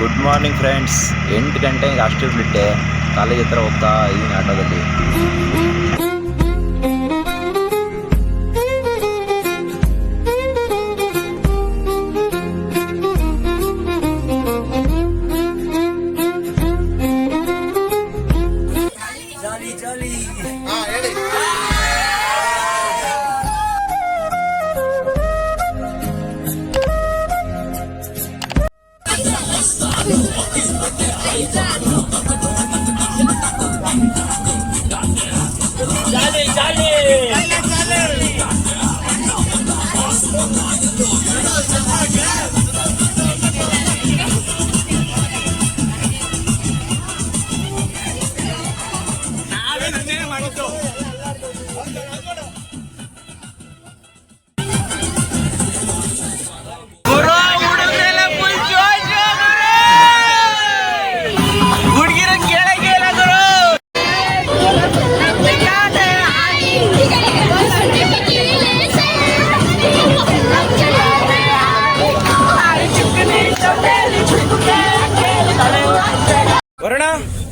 Good morning friends. 8 ಗಂಟೆಗೆ hostel ಬಿಟ್ಟೆ, college ಹತ್ರ ಹೋಗ್ತಾ ಇದ್ದೀನಿ ಆಟೋದಲ್ಲಿ.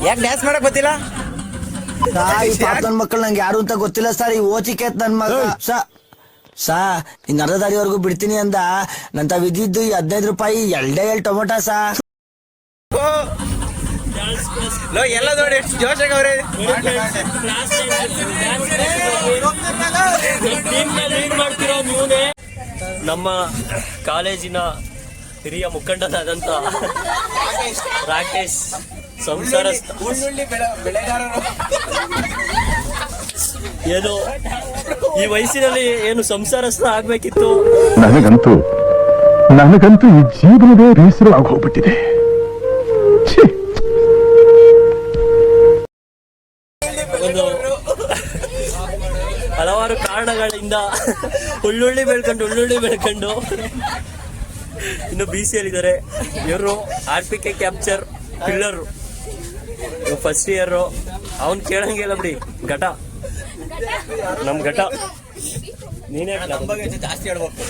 ಯಾಕೆ ಡ್ಯಾನ್ಸ್ ಮಾಡಕ್ ಗೊತ್ತಿಲ್ಲ? ನನ್ ಮಕ್ಕಳು ನಂಗೆ ಯಾರು ಅಂತ ಗೊತ್ತಿಲ್ಲ ಸರ್. ಈ ಓಚಿಕೇತ್ ನನ್ ಮಗ ಇನ್ ಅರ್ಧ ದಾರಿವರೆಗೂ ಬಿಡ್ತೀನಿ ಅಂದ. ನಂತ ವಿದ್ದಿದ್ದು 15 ರೂಪಾಯಿ ಎಲ್ಡೆ ಟೊಮೊಟೊ ಎಲ್ಲ ನೋಡಿ ಜೋಶಾಗ ಅವ್ರೆ. ನಮ್ಮ ಕಾಲೇಜಿನ ಹಿರಿಯ ಮುಖಂಡನಾದಂತ ರಾಕೇಶ್ ಸಂಸಾರ ಏನು ಈ ವಯಸ್ಸಿನಲ್ಲಿ ಏನು ಸಂಸಾರಸ್ಥ ಆಗ್ಬೇಕಿತ್ತು. ನನಗಂತೂ ಈ ಜೀವನವೇ ಬೇಸರ ಆಗೋಗ್ಬಿಟ್ಟಿದೆ. ಒಂದು ಹಲವಾರು ಕಾರಣಗಳಿಂದ ಉಳ್ಳುಳ್ಳಿ ಬೆಳ್ಕೊಂಡು ಇನ್ನು BCಯಲ್ಲಿದ್ದಾರೆ. ಇವರು RPK capture pillar first year. ಅವನ್ ಕೇಳಂಗಿಲ್ಲ ಬಿಡಿ, ಘಟ ನಮ್ ಘಟ. ನೀನೇ ಜಾಸ್ತಿ ಹೇಳ್ಬೇಕು.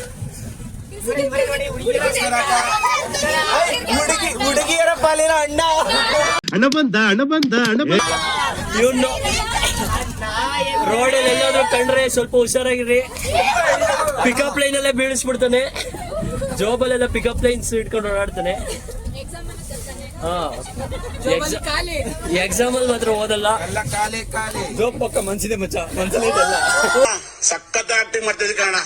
ಹುಡುಗಿಯರ ಪಾಲಿನ ಅಣ್ಣ ಬಂದ ಇವನು ರೋಡಲ್ಲಿ ಎಲ್ಲಾದ್ರೂ ಕಂಡ್ರೆ ಸ್ವಲ್ಪ ಹುಷಾರಾಗಿರ್ರಿ. ಪಿಕಪ್ ಲೈನ್ ಅಲ್ಲೇ ಬೀಳಿಸ್ಬಿಡ್ತಾನೆ. ಜಾಬಲ್ಲೆಲ್ಲ ಪಿಕಪ್ ಲೈನ್ಸ್ ಇಟ್ಕೊಂಡು ಓಡಾಡ್ತಾನೆ. ಎಕ್ಸಾಮ್ ಅಲ್ಲಿ ಮಾತ್ರ ಓದಲ್ಲ. ಜೋಬ್ ಪಕ್ಕ ಮನ್ಸಿದೆ ಮಚ್ಚ, ಮನ್ಸಲ್ಲಿ ಸಖತ್ ಆಕ್ಟಿಂಗ್ ಮಾಡ್ತಿದ್ದೆ ಕಾರಣ.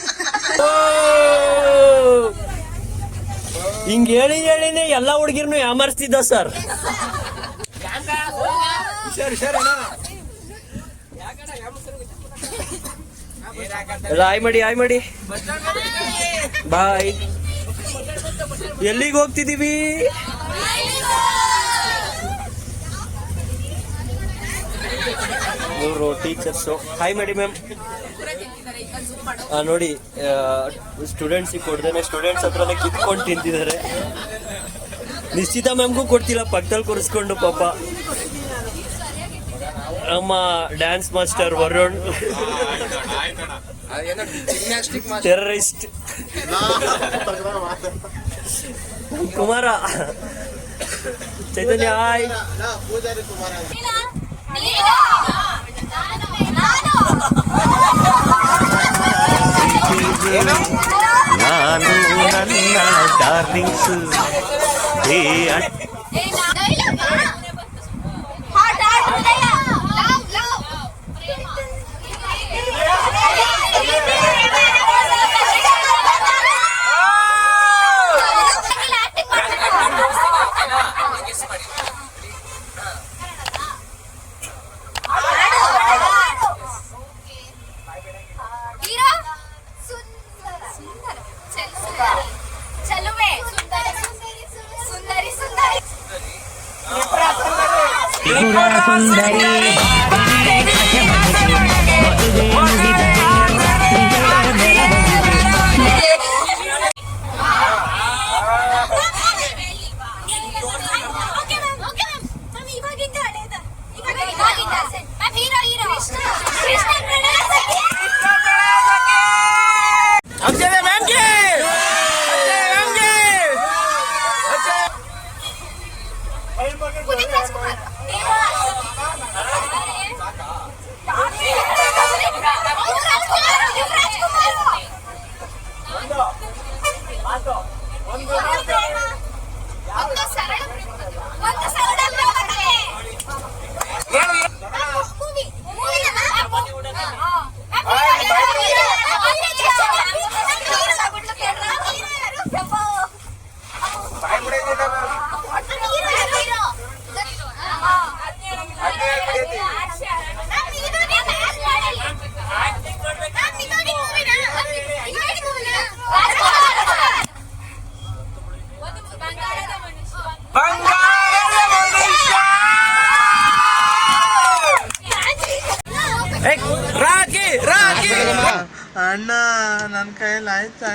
ಹಿಂಗ್ ಹೇಳಿನೇ ಎಲ್ಲಾ ಹುಡುಗಿರ್ನು ಯಾಮರ್ಸ್ತಿದ್ದ ಸರ್. ಎಲ್ಲ ಆಯ್ ಮಾಡಿ ಬಾಯ್. ಎಲ್ಲಿಗೆ ಹೋಗ್ತಿದೀವಿ? ಇವರು ಟೀಚರ್ಸು. ಹಾಯ್ ಮಾಡಿ ಮ್ಯಾಮ್. ನೋಡಿ ಸ್ಟೂಡೆಂಟ್ಸಿಗೆ ಕೊಡ್ದೇನೆ ಸ್ಟೂಡೆಂಟ್ಸ್ ಹತ್ರನೇ ಕಿತ್ಕೊಂಡು ತಿಂತಿದ್ದಾರೆ. ನಿಶ್ಚಿತ ಮ್ಯಾಮ್ಗೂ ಕೊಡ್ತಿಲ್ಲ, ಪಕ್ಕದಲ್ಲಿ ಕೂರಿಸ್ಕೊಂಡು ಪಾಪ. ನಮ್ಮ dance master Varun, terrorist Kumara, Chaitanya hi. ನಾನು ನನ್ನ ಡಾರ್ಲಿಂಗ್ಸ್ ಸುಂದರಿ ರಾಕಿ ರಾಕಿ ಅಣ್ಣ ನನ್ನ ಕೈಯಲ್ಲಿ ಆಯ್ತಾ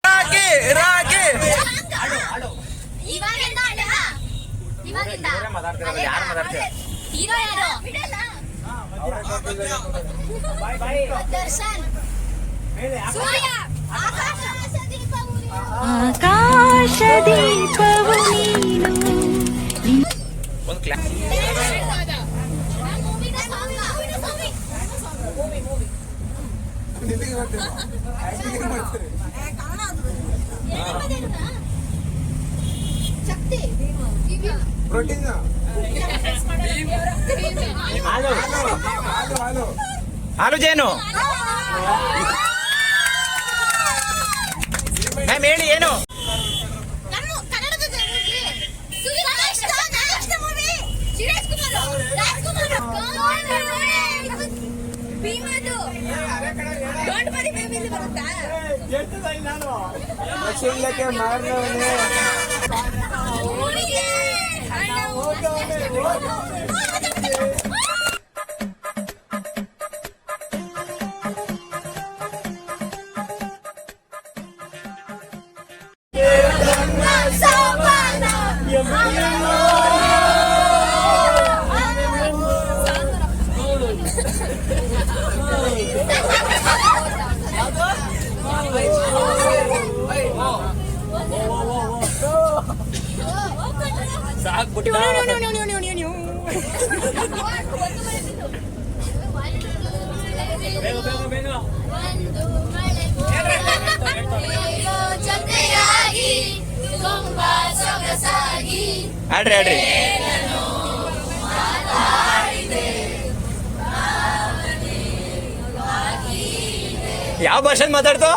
ರಾಕಿ ರಾಕಿ ಆಕಾಶ ದೀಪವು ನೀನು. ಒಂದು ಕ್ಲಾಸ್ ಹಾಲು ಜೇನು ಮ್ಯಾಮ್ ಹೇಳಿ ಏನು ಆಡ್ರಿ ಆಡ್ರಿ ಯಾವ ಭಾಷೆ ಮಾತಾಡ್ತೋ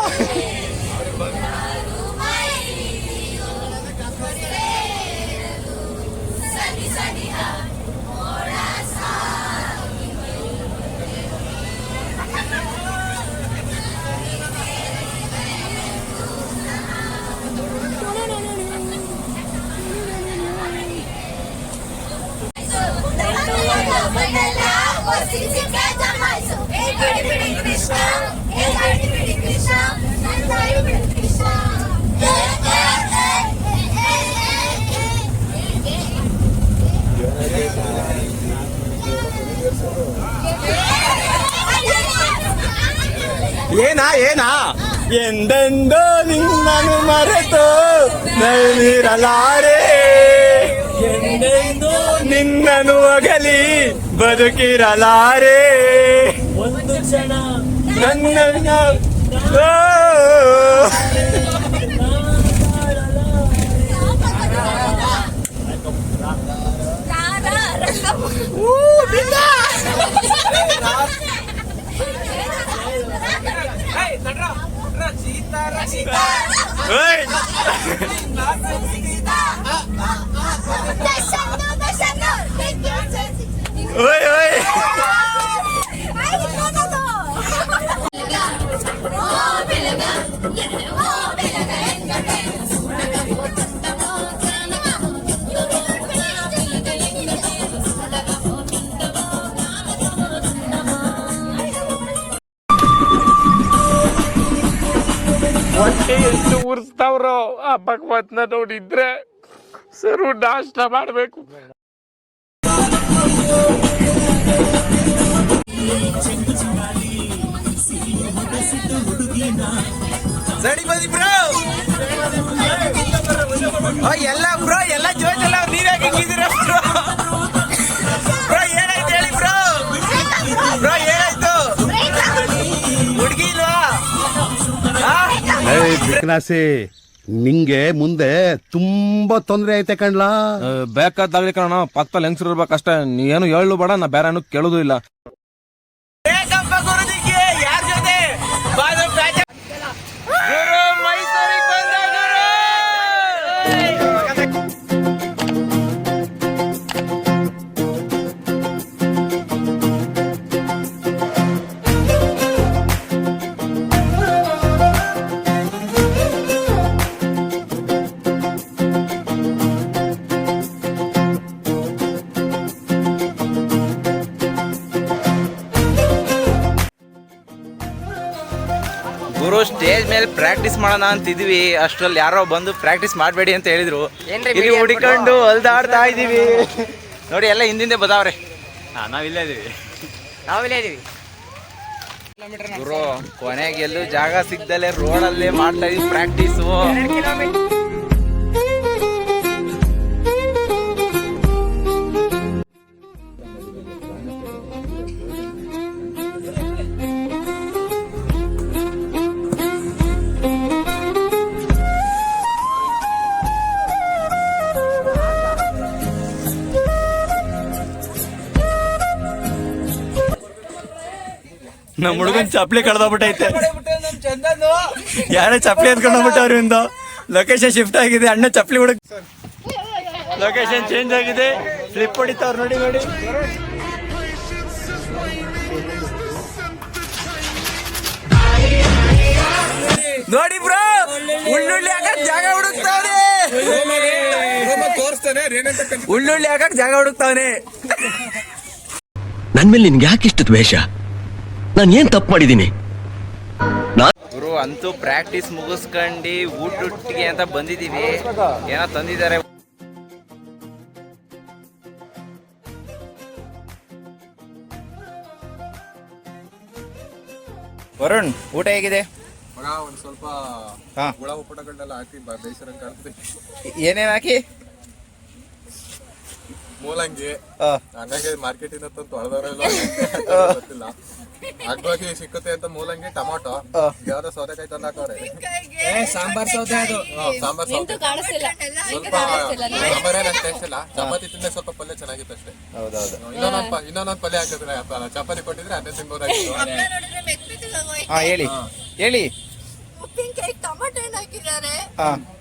ಏನಾ ಏನಾ ಎಂದೆಂದೋ ನಿನ್ನನು ಮರೆತು ನೈನಿರಲಾರೆ ಎಂದೆಂದೋ ನಿನ್ನನು ಅಗಲಿ ಬದುಕಿರಲಾರೆ ಒಂದು ಕ್ಷಣ ನನ್ನ ಓಯ್ ಓಯ್ ಹೊಟ್ಟೆ ಎಷ್ಟು ಉರ್ಸ್ತಾವ್ರೋ ಆ ಭಗವತ್ನ ನೋಡಿದ್ರೆ ಸರು ನಾಷ್ಟ ಮಾಡ್ಬೇಕು. ಸರಿ ಬನ್ನಿ ಬ್ರೋ ಎಲ್ಲ ಬ್ರೋ ಎಲ್ಲ ಜೋಶ್ ಎಲ್ಲ ನೀವೇ ಕ್ಲಾಸೆ ನಿಂಗೆ ಮುಂದೆ ತುಂಬಾ ತೊಂದ್ರೆ ಐತೆ ಕಣ್ಲಾ. ಬೇಕಾದಾಗ್ಲಿ ಕಣ ಪಕ್ಕದಲ್ಲಿ ಹೆಂಗ್ಸರು ಇರ್ಬೇಕಷ್ಟೇ. ನೀ ಏನು ಹೇಳು ಬೇಡ, ನಾ ಬೇರೆ ಏನು ಕೇಳೋದು ಇಲ್ಲ. ಏಕಪ್ಪ ಗುರುಜಿಗೆ ಯಾರ ಜೊತೆ ಬಾದು ಪ್ಯಾಚ ಗುರು ಮೈಸೂರಿಗೆ ಬಂದ ಗುರು. ಗುರು ಸ್ಟೇಜ್ ಮೇಲೆ ಪ್ರಾಕ್ಟೀಸ್ ಮಾಡೋಣ ಅಂತಿದ್ವಿ, ಅಷ್ಟ್ರಲ್ಲಿ ಯಾರೋ ಬಂದು ಪ್ರಾಕ್ಟೀಸ್ ಮಾಡಬೇಡಿ ಅಂತ ಹೇಳಿದ್ರು. ಇಲ್ಲಿ ಹುಡಿಕೊಂಡು ಹೊಲ್ದಾಡ್ತಾ ಇದೀವಿ ನೋಡಿ, ಎಲ್ಲ ಹಿಂದಿಂದೆ ಬದಾವ್ರೆ. ನಾವಿಲ್ಲೇ ಇದೀವಿ ಗುರು. ಕೊನೆಗೆ ಎಲ್ಲೂ ಜಾಗ ಸಿಗ್ದಲೆ ರೋಡಲ್ಲೇ ಮಾಡ್ತಾ ಇದೀವಿ ಪ್ರಾಕ್ಟೀಸು. ನಮ್ಮ ಹುಡುಗನ್ ಚಪ್ಲಿ ಕಳ್ದೋಗ್ಬಿಟ್ಟೈತೆ. ಯಾರೋ ಚಪ್ಲಿ ಎತ್ಕೊಂಡು ಹೋಗ್ಬಿಟ್ಟವ್ರು. ಇಂದು ಲೊಕೇಶನ್ ಶಿಫ್ಟ್ ಆಗಿದೆ. ಅಣ್ಣ ಚಪ್ಲಿ ಹುಡುಗ ಲೊಕೇಶನ್ ಚೇಂಜ್ ಆಗಿದೆ. ಫ್ಲಿಪ್ ಹೊಡಿತಾವ್ರು ನೋಡಿ ನೋಡಿ. ನೋಡಿ ಬ್ರೋ, ಉಳ್ಳುಳ್ಳಿ ಹಾಕಕ್ ಜಾಗ ಹುಡುಕ್ತಾವ್ರೆ. ಉಳ್ಳುಳ್ಳಿ ಹಾಕಕ್ ಜಾಗ ಹುಡುಕ್ತಾವ್ರೆ. ನನ್ ಮೇಲೆ ನಿನ್ಗೆ ಯಾಕಿಷ್ಟು ದ್ವೇಷ? ನಾನು ಏನ್ ತಪ್ಪು ಮಾಡಿದ್ದೀನಿ? ಗುರು ಅಂತೂ ಪ್ರಾಕ್ಟೀಸ್ ಮುಗಿಸ್ಕೊಂಡು ಊಟೊಟ್ಟಿಗೆ ಅಂತ ಬಂದಿದೀವಿ. ಏನೋ ತಂದಿದ್ದಾರೆ. ವರುಣ್, ಊಟ ಹೇಗಿದೆ? ಒಂದು ಸ್ವಲ್ಪ ಹುಳ ಉಪ್ಪಟಗಳನ್ನೆಲ್ಲ ಹಾಕಿ ಬೇಯಿಸಿರಂಗ್ ಕಾಣ್ತದೆ. ಏನೇನ್ ಹಾಕಿ? ಮೂಲಂಗಿ ಹಂಗಾಗಿ ಮಾರ್ಕೆಟ್ ಇಂದ ತೊಳೆದವರೆಲ್ಲ ಗೊತ್ತಿಲ್ಲ. ಅಗ್ವಾಗಿ ಸಿಕ್ಕುತ್ತೆ ಅಂತ ಮೂಲಂಗಿ, ಟೊಮಾಟೊ, ಯಾವ್ದೋ ಸೌತೆಕಾಯಿ ತಂದು ಹಾಕವ್ರೆ. ಸಾಂಬಾರ್ ಸೌದೆ ಅದು. ಸಾಂಬಾರ್ ಸೌತೆ ಸ್ವಲ್ಪ ಸಾಂಬಾರೇನು ಅಷ್ಟೇ ಇಷ್ಟಿಲ್ಲ. ಚಪಾತಿ ತಿಂದ್ರೆ ಸ್ವಲ್ಪ ಪಲ್ಯ ಚೆನ್ನಾಗಿತ್ತು ಅಷ್ಟೇ. ಹೌದೌದು. ಇನ್ನೊಂದೊಂದು ಪಲ್ಯ ಹಾಕಿದ್ರೆ ಚಪಾತಿ ಕೊಟ್ಟಿದ್ರೆ ಅದೇ ತಿನ್ಬೋದಾಗಿತ್ತು. ಹಾ ಹೇಳಿ ಹೇಳಿ. ಉಪ್ಪಿನಕಾಯಿ ಟೊಮೆಟೊ ಹಣ್ಣು ಹಾಕಿದ್ದಾರೆ,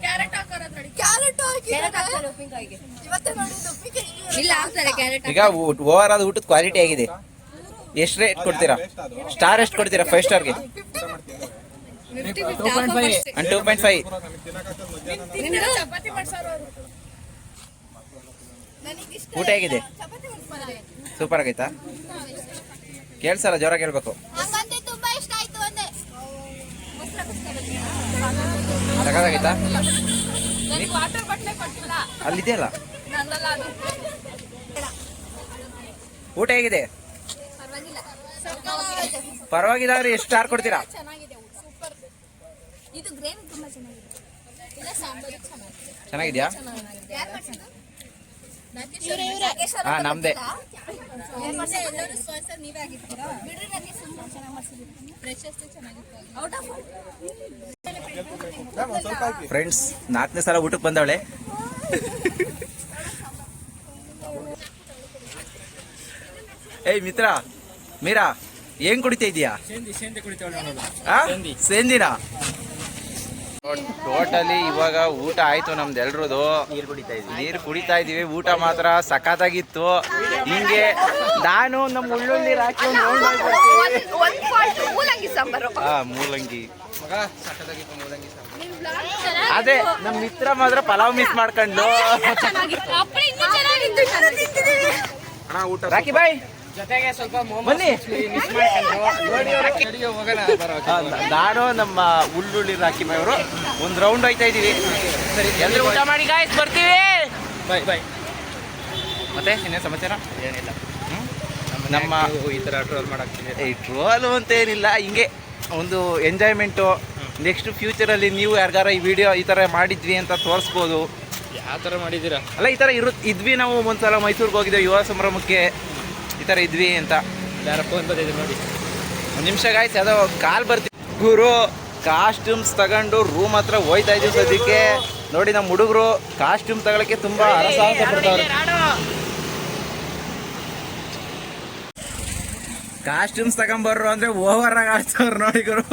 ಕ್ಯಾರೆಟ್ ಹಾಕೋರ ನೋಡಿ, ಕ್ಯಾರೆಟ್ ಹಾಕಿದ್ದಾರೆ ಉಪ್ಪಿನಕಾಯಿಗೆ. ಇವತ್ತೇ ನೋಡಿದ್ದು ಉಪ್ಪಿನಕಾಯಿ ಇಲ್ಲ ಹಾಕ್ತಾರೆ ಕ್ಯಾರೆಟ್. ಈಗ ಓವರ್ ಆದ ಊಟದ ಕ್ವಾಲಿಟಿ ಹೇಗಿದೆ? ಎಷ್ಟು ರೇಟ್ ಕೊಡ್ತೀರಾ? ಸ್ಟಾರ್ ಎಷ್ಟು ಕೊಡ್ತೀರಾ? 5 ಸ್ಟಾರ್ಗೆ 2.5. ಊಟ ಹೇಗಿದೆ? ಸೂಪರ್ ಆಗೈತಾ? ಕೇಳ್ಸಲ್ಲ, ಜೋರ ಕೇಳ್ಬೇಕು. ತುಂಬಾ ಇಷ್ಟ ಆಯ್ತು ಅಂದೆ. ಸಕಾಲಾಗೈತಾ? ವಾಟರ್ ಬಾಟ್ಲೆ ಕೊಟ್ಟಿಲ್ಲ, ಅಲ್ಲಿದೆಯಲ್ಲ. ನಂದಲ್ಲ ಅದು. ಊಟ ಹೇಗಿದೆ? ಪರವಾಗಿಲ್ಲ. ಎಷ್ಟು ಸ್ಟಾರ್ ಕೊಡ್ತೀರಾ? ಚೆನ್ನಾಗಿದೆ, ಸೂಪರ್. ಇದು ಗ್ರೇವಿ ತುಂಬಾ ಚೆನ್ನಾಗಿದೆ. ಇಲ್ಲ ಸಾಂಬಾರು ಚೆನ್ನಾಗಿದೆ. ಚೆನ್ನಾಗಿದ್ಯಾ? ಯಾರು ಮಾಡ್ಸಿದ್ದು? ಹಾ, ನಮ್ದೇ. ಎಲ್ಲರೂ ಸ್ಪಾನ್ಸರ್ ನೀವೇ ಆಗಿರ್ತೀರಾ? ಬಿಡ್ರಿ, ನನಗೆ ತುಂಬಾ ಚೆನ್ನಾಗಿ ಮಾಡ್ಸಿದ್ದೀರಿ. ಫ್ರೆಶ್ ಅಷ್ಟೇ ಚೆನ್ನಾಗಿತ್ತು. ಔಟ್ ಆಫ್ ಫ್ರೆಂಡ್ಸ್, 4ನೇ ಸಲ ಊಟಕ್ಕೆ ಬಂದವಳೆ. ಏಯ್ ಮಿತ್ರ, ಮೀರಾ, ಏನ್ ಕುಡಿತಾ ಇದೀಯಾ? ಸೇಂದಿನ. ಟೋಟಲಿ ಇವಾಗ ಊಟ ಆಯ್ತು ನಮ್ದು ಎಲ್ರದು. ನೀರು ಕುಡಿತಾ ಇದೀವಿ. ಊಟ ಮಾತ್ರ ಸಖತ್ತಾಗಿತ್ತು. ಹಿಂಗೆ ನಾನು ನಮ್ಮ ಉಳ್ಳುಳ್ಳಿ ಹಾಕಿ ಮೂಲಂಗಿ. ಅದೇ ನಮ್ ಮಿತ್ರ ಮಾತ್ರ ಪಲಾವ್ ಮಿಸ್ ಮಾಡ್ಕೊಂಡು. ರಾಕಿ ಬಾಯ್ ಜೊತೆಗೆ ಸ್ವಲ್ಪ ಬನ್ನಿ. ನಾನು ನಮ್ಮ ಉಳ್ಳುಳ್ಳಿ ರಾಕಿ ಬಾಯ್ ಅವರು ಒಂದು ರೌಂಡ್ ಹೋಯ್ತಾ ಇದೀವಿ. ಸರಿ, ಎಲ್ಲರೂ ಊಟ ಮಾಡಿ ಗಾಯ್ಸ್, ಬರ್ತೀವಿ. ಬಾಯ್ ಬಾಯ್. ಮತ್ತೆ ಇನ್ನೇನು ಸಮಾಚಾರ? ಏನಿಲ್ಲ. ನಮ್ಮ ಈ ಥರ ಟ್ರೋಲ್ ಮಾಡಾಕ್ತೀವಿ. ಟ್ರೋಲು ಅಂತ ಏನಿಲ್ಲ, ಹಿಂಗೆ ಒಂದು ಎಂಜಾಯ್ಮೆಂಟು. ನೆಕ್ಸ್ಟ್ ಫ್ಯೂಚರಲ್ಲಿ ನೀವು ಯಾರಿಗಾರ ಈ ವಿಡಿಯೋ ಈ ಥರ ಮಾಡಿದ್ವಿ ಅಂತ ತೋರಿಸ್ಬೋದು. ಯಾವ ಥರ ಮಾಡಿದ್ದೀರಾ? ಅಲ್ಲ, ಈ ಥರ ಇದ್ವಿ. ನಾವು ಒಂದ್ಸಲ ಮೈಸೂರಿಗೆ ಹೋಗಿದ್ದೇವೆ ಯುವ ಸಂಭ್ರಮಕ್ಕೆ. ಈ ಥರ ಇದ್ವಿ ಅಂತ. ಯಾರ ಫೋನ್ ಬಂದಿದೆ ನೋಡಿ. ಒಂದು ನಿಮಿಷ ಗಾಯ್ಸ್, ಯಾವುದೋ ಕಾಲ್ ಬರ್ತೀವಿ. ಗುರು ಕಾಸ್ಟ್ಯೂಮ್ಸ್ ತಗೊಂಡು ರೂಮ್ ಹತ್ರ ಹೋಯ್ತಾ ಇದೀವಿ ಸದ್ಯಕ್ಕೆ. ನೋಡಿ ನಮ್ಮ ಹುಡುಗರು ಕಾಸ್ಟ್ಯೂಮ್ ತಗೊಳಕ್ಕೆ ತುಂಬಾ ಹರಸಾಹಸ ಪಡ್ತಾವ್ರೆ. ಕಾಸ್ಟ್ಯೂಮ್ಸ್ ತಗೊಂಬರ್ರು ಅಂದ್ರೆ ಓವರ್ ಆಗಿ ಆಡ್ತಾವ್ರು ನೋಡಿ ಗುರು.